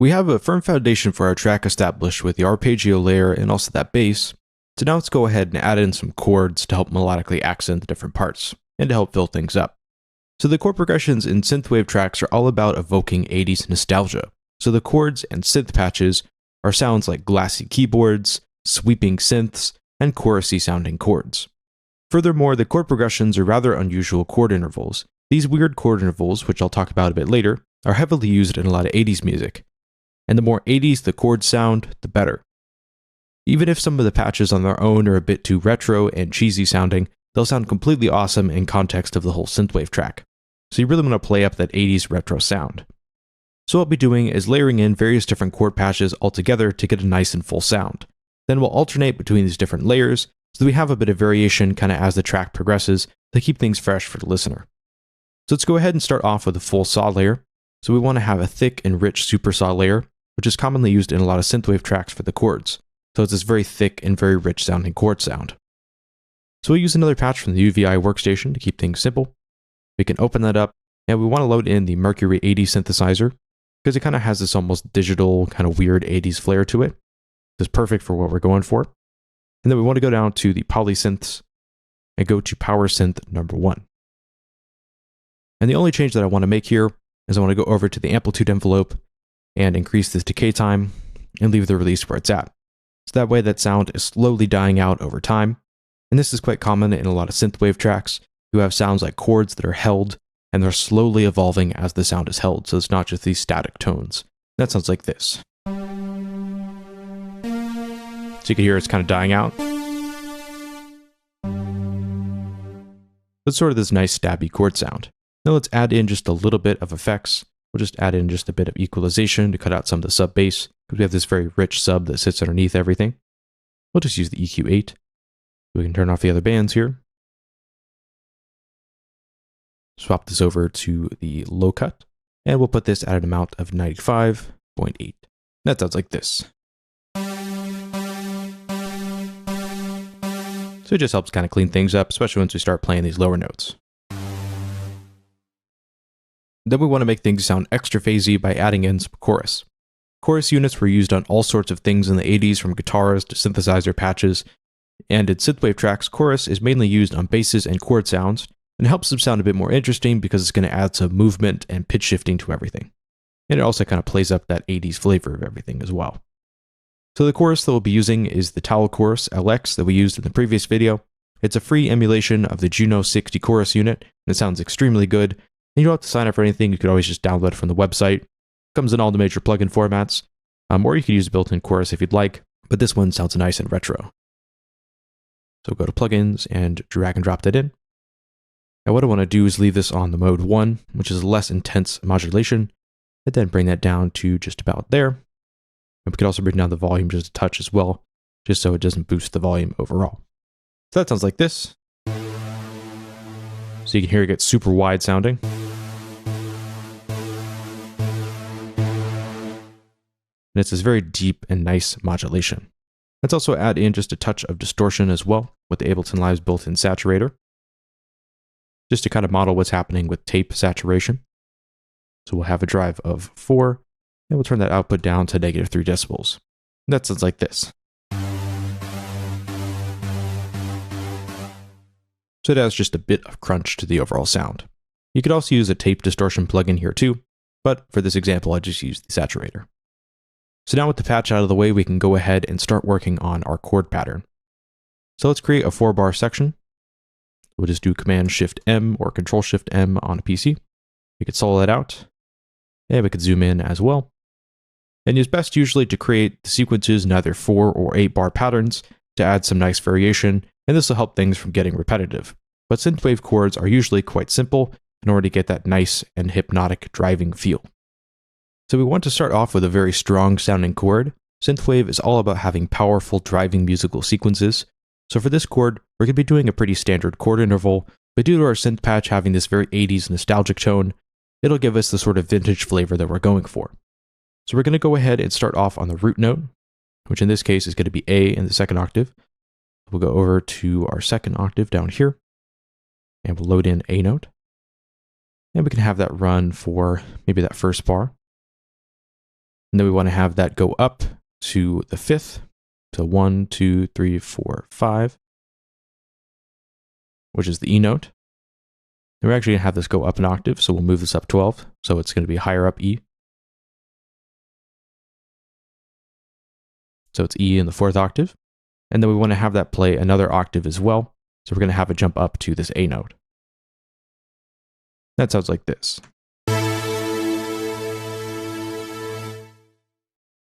We have a firm foundation for our track established with the arpeggio layer and also that bass, so now let's go ahead and add in some chords to help melodically accent the different parts, and to help fill things up. So the chord progressions in synthwave tracks are all about evoking 80s nostalgia, so the chords and synth patches are sounds like glassy keyboards, sweeping synths, and chorusy sounding chords. Furthermore, the chord progressions are rather unusual chord intervals. These weird chord intervals, which I'll talk about a bit later, are heavily used in a lot of 80s music. And the more 80s the chords sound, the better. Even if some of the patches on their own are a bit too retro and cheesy sounding, they'll sound completely awesome in context of the whole synthwave track. So you really want to play up that 80s retro sound. So what I'll be doing is layering in various different chord patches all together to get a nice and full sound. Then we'll alternate between these different layers so that we have a bit of variation kind of as the track progresses to keep things fresh for the listener. So let's go ahead and start off with a full saw layer. So we want to have a thick and rich super saw layer, which is commonly used in a lot of synthwave tracks for the chords. So it's this very thick and very rich sounding chord sound. So we'll use another patch from the UVI workstation to keep things simple. We can open that up, and we want to load in the Mercury 80 synthesizer, because it kind of has this almost digital, kind of weird 80s flair to it. It's perfect for what we're going for. And then we want to go down to the polysynths and go to power synth number 1. And the only change that I want to make here is I want to go over to the amplitude envelope and increase this decay time and leave the release where it's at. So that way that sound is slowly dying out over time. And this is quite common in a lot of synthwave tracks. You have sounds like chords that are held and they're slowly evolving as the sound is held. So it's not just these static tones. That sounds like this. So you can hear it's kind of dying out. It's sort of this nice stabby chord sound. Now let's add in just a little bit of effects. We'll just add in just a bit of equalization to cut out some of the sub bass, because we have this very rich sub that sits underneath everything. We'll just use the EQ8. We can turn off the other bands here. Swap this over to the low cut, and we'll put this at an amount of 95.8. That sounds like this. So it just helps kind of clean things up, especially once we start playing these lower notes. Then we want to make things sound extra phasey by adding in some chorus. Chorus units were used on all sorts of things in the 80s, from guitars to synthesizer patches, and in synthwave tracks, chorus is mainly used on basses and chord sounds, and it helps them sound a bit more interesting because it's going to add some movement and pitch shifting to everything. And it also kind of plays up that 80s flavor of everything as well. So the chorus that we'll be using is the Towel Chorus LX that we used in the previous video. It's a free emulation of the Juno 60 chorus unit, and it sounds extremely good. And you don't have to sign up for anything, you could always just download it from the website. It comes in all the major plugin formats, or you could use a built-in chorus if you'd like, but this one sounds nice and retro. So go to plugins and drag and drop that in. Now what I want to do is leave this on the mode 1, which is less intense modulation, and then bring that down to just about there. And we could also bring down the volume just a touch as well, just so it doesn't boost the volume overall. So that sounds like this. So you can hear it get super wide sounding. And it's this very deep and nice modulation. Let's also add in just a touch of distortion as well with the Ableton Live's built-in saturator, just to kind of model what's happening with tape saturation. So we'll have a drive of 4, and we'll turn that output down to -3 decibels. And that sounds like this. So it adds just a bit of crunch to the overall sound. You could also use a tape distortion plugin here too, but for this example, I just used the saturator. So now with the patch out of the way, we can go ahead and start working on our chord pattern. So let's create a 4-bar section. We'll just do Command-Shift-M or Control-Shift-M on a PC. We could solo that out, and we could zoom in as well. And it's best usually to create the sequences in either 4 or 8-bar patterns to add some nice variation, and this will help things from getting repetitive. But synthwave chords are usually quite simple in order to get that nice and hypnotic driving feel. So we want to start off with a very strong sounding chord. Synthwave is all about having powerful driving musical sequences. So for this chord, we're going to be doing a pretty standard chord interval, but due to our synth patch having this very 80s nostalgic tone, it'll give us the sort of vintage flavor that we're going for. So we're going to go ahead and start off on the root note, which in this case is going to be A in the second octave. We'll go over to our second octave down here, and we'll load in A note. And we can have that run for maybe that first bar. And then we want to have that go up to the 5th. So 1, 2, 3, 4, 5, which is the E note. And we're actually going to have this go up an octave, so we'll move this up 12. So it's going to be higher up E. So it's E in the 4th octave. And then we want to have that play another octave as well. So we're going to have it jump up to this A note. That sounds like this.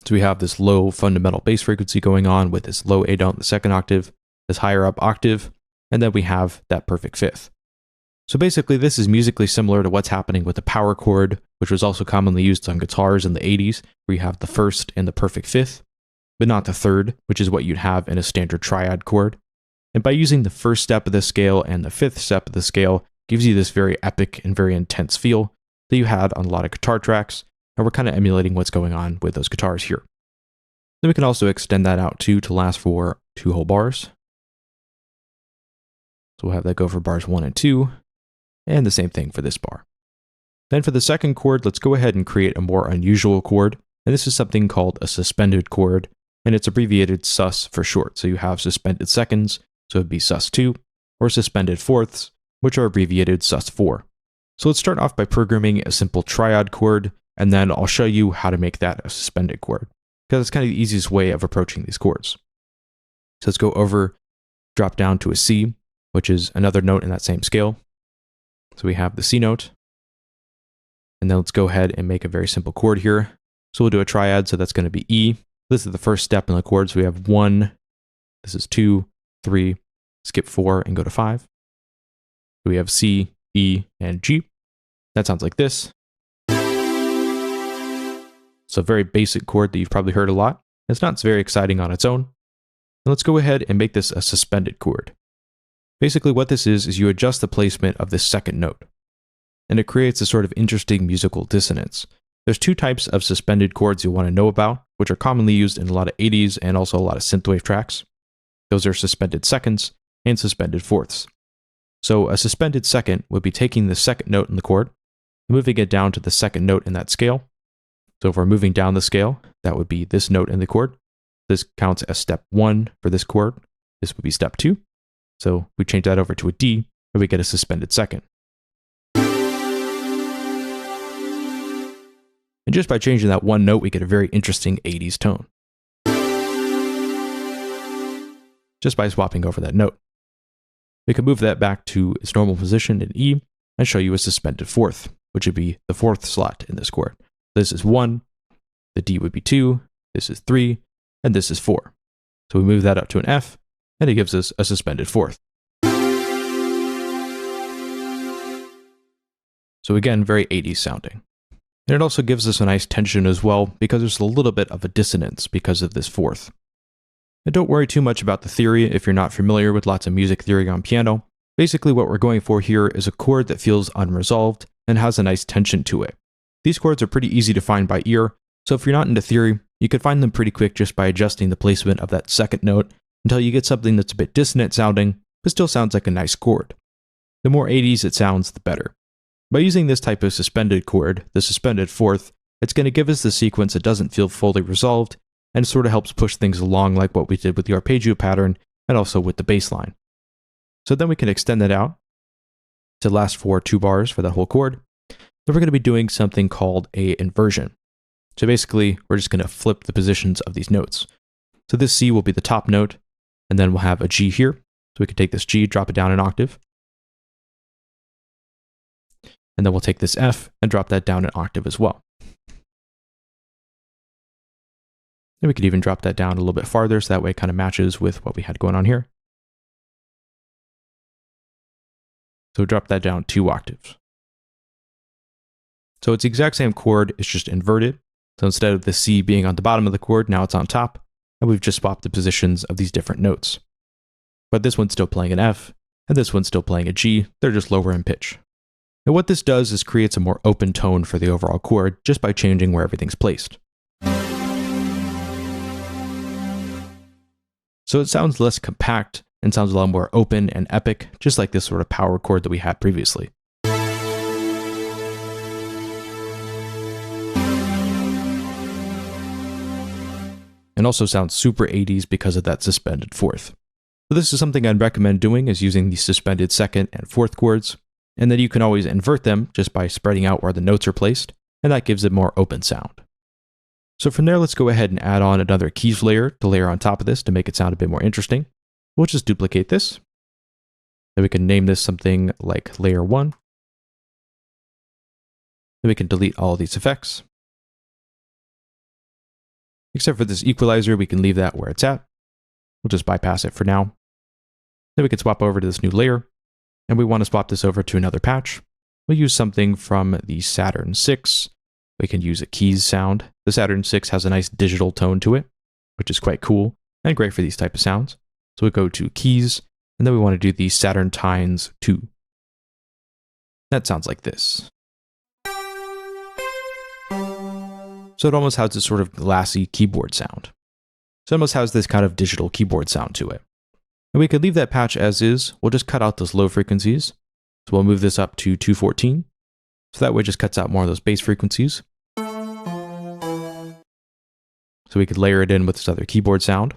So we have this low fundamental bass frequency going on with this low A note in the 2nd octave, this higher up octave, and then we have that perfect 5th. So basically this is musically similar to what's happening with the power chord, which was also commonly used on guitars in the 80s, where you have the 1st and the perfect 5th, but not the 3rd, which is what you'd have in a standard triad chord. And by using the 1st step of the scale and the 5th step of the scale, gives you this very epic and very intense feel that you had on a lot of guitar tracks, and we're kind of emulating what's going on with those guitars here. Then we can also extend that out to last for 2 whole bars. So we'll have that go for bars 1 and 2, and the same thing for this bar. Then for the 2nd chord, let's go ahead and create a more unusual chord, and this is something called a suspended chord, and it's abbreviated sus for short. So you have suspended seconds, so it'd be sus2, or suspended fourths, which are abbreviated sus4. So let's start off by programming a simple triad chord, and then I'll show you how to make that a suspended chord, because it's kind of the easiest way of approaching these chords. So let's go over, drop down to a C, which is another note in that same scale. So we have the C note, and then let's go ahead and make a very simple chord here. So we'll do a triad, so that's going to be E. This is the first step in the chord, so we have 1, this is 2, 3, skip 4, and go to 5. So we have C, E, and G. That sounds like this. It's a very basic chord that you've probably heard a lot. It's not very exciting on its own. And let's go ahead and make this a suspended chord. Basically what this is you adjust the placement of this 2nd note, and it creates a sort of interesting musical dissonance. There's 2 types of suspended chords you want to know about, which are commonly used in a lot of 80s and also a lot of synthwave tracks. Those are suspended seconds and suspended fourths. So a suspended second would be taking the 2nd note in the chord, moving it down to the 2nd note in that scale. So if we're moving down the scale, that would be this note in the chord. This counts as step 1 for this chord. This would be step 2. So we change that over to a D, and we get a suspended second. And just by changing that one note, we get a very interesting 80s tone. Just by swapping over that note. We can move that back to its normal position in E and show you a suspended fourth, which would be the 4th slot in this chord. This is 1, the D would be 2, this is 3, and this is 4. So we move that up to an F, and it gives us a suspended fourth. So again, very 80s sounding. And it also gives us a nice tension as well, because there's a little bit of a dissonance because of this fourth. And don't worry too much about the theory if you're not familiar with lots of music theory on piano. Basically what we're going for here is a chord that feels unresolved and has a nice tension to it. These chords are pretty easy to find by ear, so if you're not into theory, you can find them pretty quick just by adjusting the placement of that 2nd note until you get something that's a bit dissonant sounding, but still sounds like a nice chord. The more 80s it sounds, the better. By using this type of suspended chord, the suspended fourth, it's going to give us the sequence that doesn't feel fully resolved, and it sort of helps push things along like what we did with the arpeggio pattern, and also with the bass line. So then we can extend that out to last for 2 bars for that whole chord. Then we're going to be doing something called a inversion. So basically, we're just going to flip the positions of these notes. So this C will be the top note, and then we'll have a G here. So we can take this G, drop it down an octave. And then we'll take this F and drop that down an octave as well. And we could even drop that down a little bit farther, so that way it kind of matches with what we had going on here. So drop that down 2 octaves. So it's the exact same chord, it's just inverted. So instead of the C being on the bottom of the chord, now it's on top, and we've just swapped the positions of these different notes. But this one's still playing an F, and this one's still playing a G, they're just lower in pitch. And what this does is creates a more open tone for the overall chord just by changing where everything's placed. So it sounds less compact and sounds a lot more open and epic, just like this sort of power chord that we had previously. and also sounds super 80s because of that suspended fourth. So this is something I'd recommend doing, is using the suspended second and fourth chords, and then you can always invert them just by spreading out where the notes are placed, and that gives it more open sound. So from there, let's go ahead and add on another keys layer to layer on top of this to make it sound a bit more interesting. We'll just duplicate this. Then we can name this something like layer 1. Then we can delete all of these effects. Except for this equalizer, we can leave that where it's at. We'll just bypass it for now. Then we can swap over to this new layer, and we want to swap this over to another patch. We'll use something from the Saturn 6. We can use a keys sound. The Saturn 6 has a nice digital tone to it, which is quite cool and great for these type of sounds. So we go to keys, and then we want to do the Saturn Tines 2. That sounds like this. So it almost has this sort of glassy keyboard sound. So it almost has this kind of digital keyboard sound to it. And we could leave that patch as is. We'll just cut out those low frequencies. So we'll move this up to 214. So that way it just cuts out more of those bass frequencies. So we could layer it in with this other keyboard sound.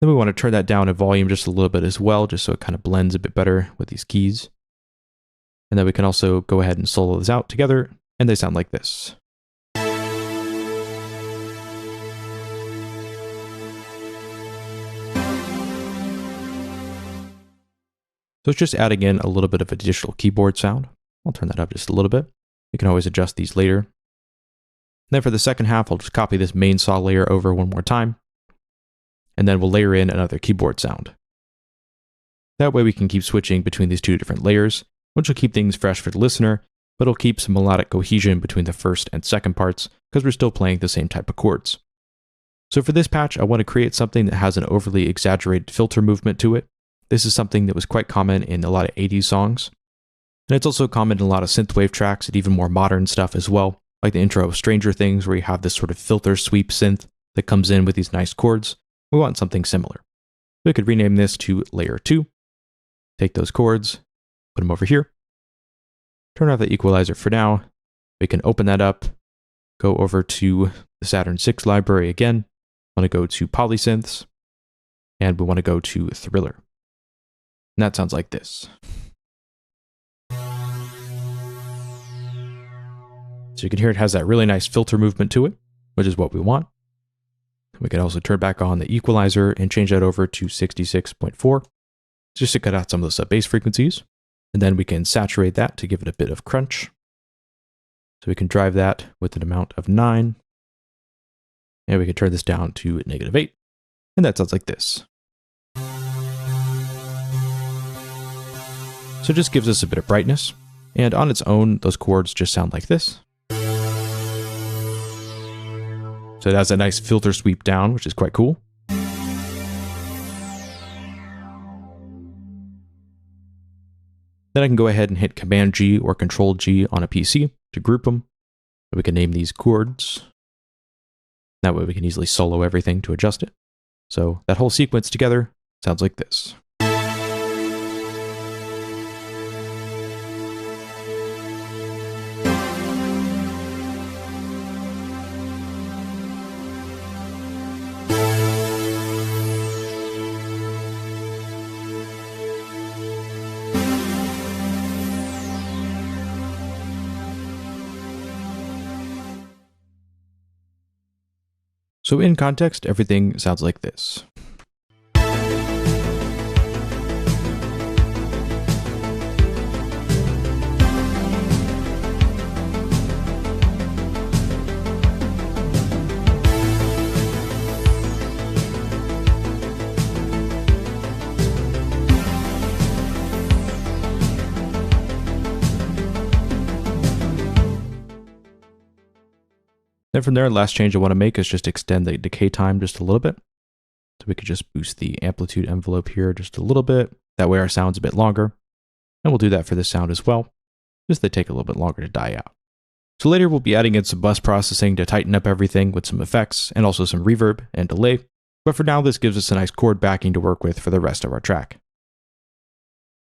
Then we want to turn that down in volume just a little bit as well, just so it kind of blends a bit better with these keys. And then we can also go ahead and solo this out together, and they sound like this. So it's just adding in a little bit of a digital keyboard sound. I'll turn that up just a little bit. You can always adjust these later. And then for the second half, I'll just copy this main saw layer over one more time. And then we'll layer in another keyboard sound. That way we can keep switching between these two different layers, which will keep things fresh for the listener, but it'll keep some melodic cohesion between the first and second parts because we're still playing the same type of chords. So for this patch, I want to create something that has an overly exaggerated filter movement to it. This is something that was quite common in a lot of 80s songs. And it's also common in a lot of synthwave tracks and even more modern stuff as well, like the intro of Stranger Things, where you have this sort of filter sweep synth that comes in with these nice chords. We want something similar. We could rename this to layer 2. Take those chords, put them over here. Turn off the equalizer for now. We can open that up, go over to the Saturn 6 library again. I want to go to polysynths, and we want to go to Thriller. And that sounds like this. So you can hear it has that really nice filter movement to it, which is what we want. We can also turn back on the equalizer and change that over to 66.4, just to cut out some of the sub-bass frequencies. And then we can saturate that to give it a bit of crunch. So we can drive that with an amount of 9. And we can turn this down to -8. And that sounds like this. So it just gives us a bit of brightness. And on its own, those chords just sound like this. So it has a nice filter sweep down, which is quite cool. Then I can go ahead and hit Command G or Control G on a PC to group them. We can name these chords. That way we can easily solo everything to adjust it. So that whole sequence together sounds like this. So in context, everything sounds like this. Then from there, last change I want to make is just extend the decay time just a little bit. So we could just boost the amplitude envelope here just a little bit. That way our sound's a bit longer. And we'll do that for this sound as well. Just they take a little bit longer to die out. So later we'll be adding in some bus processing to tighten up everything with some effects and also some reverb and delay. But for now, this gives us a nice chord backing to work with for the rest of our track.